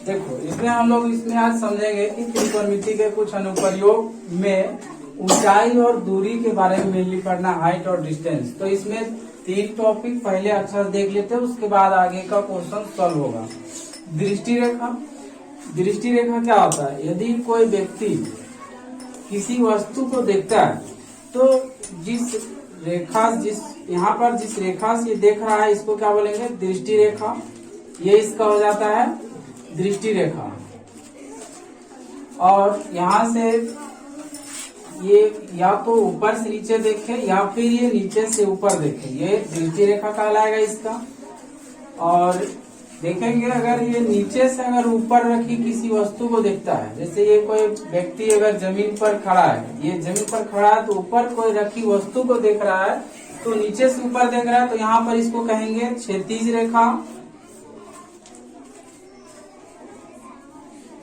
देखो इसमें हम लोग इसमें आज समझेंगे कि त्रिकोणमिति के कुछ अनुप्रयोग में ऊंचाई और दूरी के बारे में मेनली पढ़ना, हाइट और डिस्टेंस। तो इसमें 3 टॉपिक पहले अच्छा से देख लेते हैं, उसके बाद आगे का क्वेश्चन सॉल्व होगा। दृष्टि रेखा। दृष्टि रेखा क्या होता है? यदि कोई व्यक्ति किसी वस्तु को देखता है तो जिस यहाँ पर जिस रेखा से देख रहा है इसको क्या बोलेंगे? दृष्टि रेखा। ये इसका हो जाता है दृष्टि रेखा। और यहाँ से ये या तो ऊपर से नीचे देखे या फिर ये नीचे से ऊपर देखे, ये दृष्टि रेखा कहलाएगा इसका। और देखेंगे अगर ये नीचे से अगर ऊपर रखी किसी वस्तु को देखता है, जैसे ये कोई व्यक्ति अगर जमीन पर खड़ा है, ये जमीन पर खड़ा है तो ऊपर कोई रखी वस्तु को देख रहा है तो नीचे से ऊपर देख रहा है, तो यहाँ पर इसको कहेंगे क्षैतिज रेखा।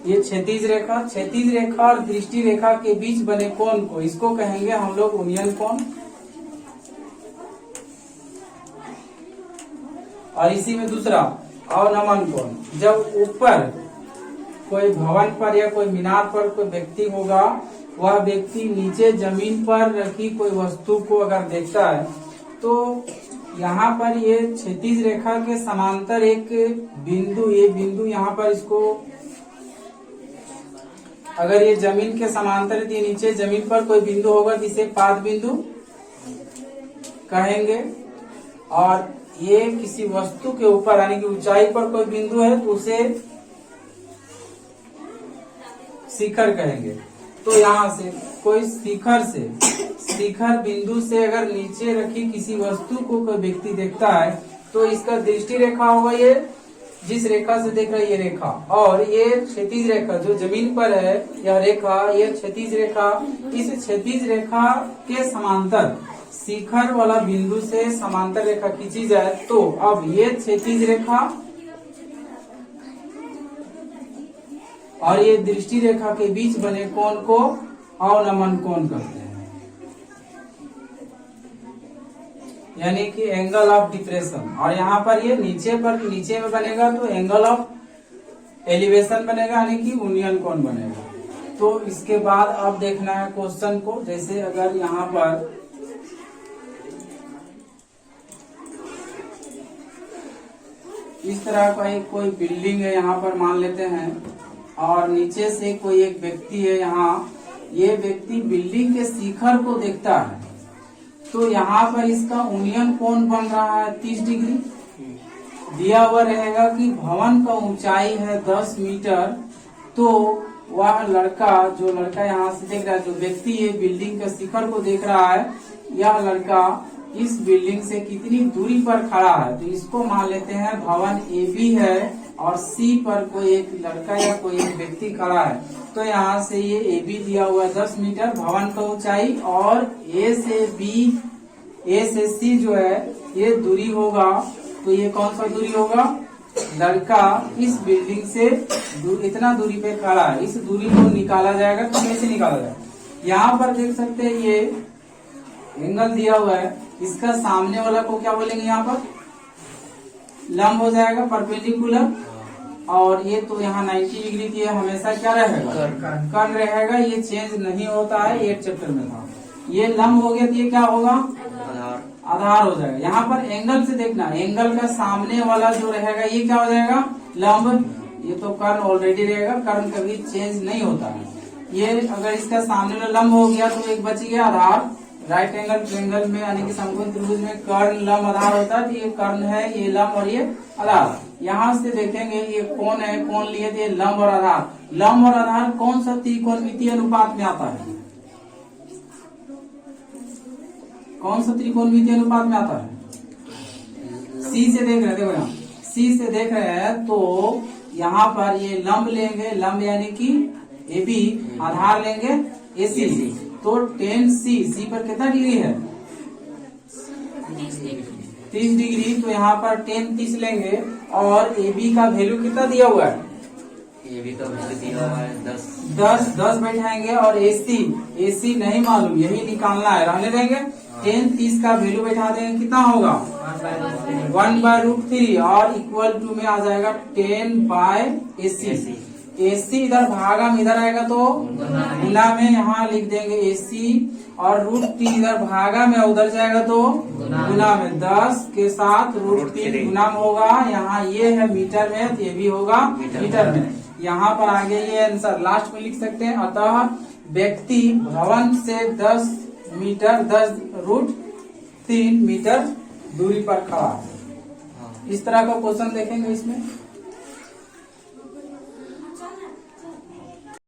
ये क्षैतिज रेखा। क्षैतिज रेखा और दृष्टि रेखा के बीच बने कोण को इसको कहेंगे हम लोग उन्नयन कोण। और इसी में दूसरा अवनमन कोण। जब ऊपर कोई भवन पर या कोई मीनार पर कोई व्यक्ति होगा, वह व्यक्ति नीचे जमीन पर रखी कोई वस्तु को अगर देखता है तो यहाँ पर ये क्षैतिज रेखा के समांतर एक बिंदु, ये बिंदु यहाँ पर इसको, अगर ये जमीन के समांतर थी, नीचे जमीन पर कोई बिंदु होगा जिसे पाद बिंदु कहेंगे। और ये किसी वस्तु के ऊपर यानी कि ऊंचाई पर कोई बिंदु है तो उसे शिखर कहेंगे। तो यहाँ से कोई शिखर बिंदु से अगर नीचे रखी किसी वस्तु को कोई व्यक्ति देखता है तो इसका दृष्टि रेखा होगा, ये जिस रेखा से देख रहा है ये रेखा। और ये क्षैतिज रेखा जो जमीन पर है यह रेखा, ये क्षैतिज रेखा। इस क्षैतिज रेखा के समांतर शिखर वाला बिंदु से समांतर रेखा खींची जाए तो अब ये क्षैतिज रेखा और ये दृष्टि रेखा के बीच बने कोण को अवनमन कोण कहते हैं, यानी कि एंगल ऑफ डिप्रेशन। और यहाँ पर ये नीचे में बनेगा तो एंगल ऑफ एलिवेशन बनेगा, यानी कि उन्नयन कोण बनेगा। तो इसके बाद अब देखना है क्वेश्चन को। जैसे अगर यहाँ पर इस तरह का एक कोई बिल्डिंग है, यहाँ पर मान लेते हैं, और नीचे से कोई एक व्यक्ति है, यहाँ ये व्यक्ति बिल्डिंग के शिखर को देखता है तो यहाँ पर इसका उन्नयन कोण बन रहा है 30 डिग्री। दिया हुआ रहेगा कि भवन का ऊंचाई है 10 मीटर, तो वह लड़का यहाँ से देख रहा है, जो व्यक्ति ये बिल्डिंग के शिखर को देख रहा है, यह लड़का इस बिल्डिंग से कितनी दूरी पर खड़ा है, तो इसको मान लेते हैं भवन AB है और C पर कोई एक लड़का या कोई एक व्यक्ति खड़ा है। तो यहाँ से ये AB दिया हुआ है 10 मीटर भवन का ऊंचाई, और A से C जो है ये दूरी होगा। तो ये कौन सा दूरी होगा? लड़का इस बिल्डिंग से इतना दूरी पे खड़ा है, इस दूरी को निकाला जाएगा। तो कैसे निकाला जाएगा? यहाँ पर देख सकते हैं ये एंगल दिया हुआ है, इसका सामने वाला को क्या बोलेंगे? यहाँ पर लंब हो जाएगा, परपेंडिकुलर। और ये तो यहाँ 90 डिग्री की हमेशा क्या रहेगा? कर्ण रहेगा, ये चेंज नहीं होता है, 8 चैप्टर में था। ये लंब हो गया तो ये क्या होगा? आधार हो जाएगा। यहाँ पर एंगल से देखना, एंगल का सामने वाला जो रहेगा ये क्या हो जाएगा? लंब। ये तो कर्ण ऑलरेडी रहेगा, कर्ण कभी चेंज नहीं होता है। ये अगर इसका सामने वाला लंब हो गया तो एक बच गया आधार। राइट एंगल ट्रायंगल में यानी कि समकोण त्रिभुज में कर्ण लंब आधार होता है, तो ये कर्ण है, ये लंब और ये आधार। यहाँ से देखेंगे ये कोण है, कोण लिए थे लंब और आधार। लंब और आधार कौन सा त्रिकोणमितीय अनुपात में आता है? कौन सा त्रिकोणमितीय अनुपात में आता है? C से देख रहे, देखो यहाँ C से देख रहे हैं तो यहाँ पर ये लंब लेंगे, लंब यानी कि AB, आधार लेंगे AC। तो 10C पर कितना डिग्री है? 30 डिग्री। तो यहाँ पर 10 लेंगे और AB का वैल्यू कितना दिया हुआ है? AB का वैल्यू दिया हुआ है 10 बैठाएंगे। और AC नहीं मालूम, यही निकालना है, रहने देंगे। टेन 30 का वैल्यू बैठा देंगे, कितना होगा 1/√3 और इक्वल टू में आ जाएगा 10/AC। AC इधर भागा में इधर आएगा तो गुना में यहाँ लिख देंगे AC, और √3 इधर भागा में उधर जाएगा तो गुना में 10 के साथ √3 गुना में होगा। यहाँ ये है मीटर में तो ये भी होगा मीटर में। यहाँ पर आगे ये आंसर लास्ट में लिख सकते हैं। अतः व्यक्ति भवन से 10 मीटर 10√3 मीटर दूरी पर खड़ा है। इस तरह का क्वेश्चन देखेंगे इसमें।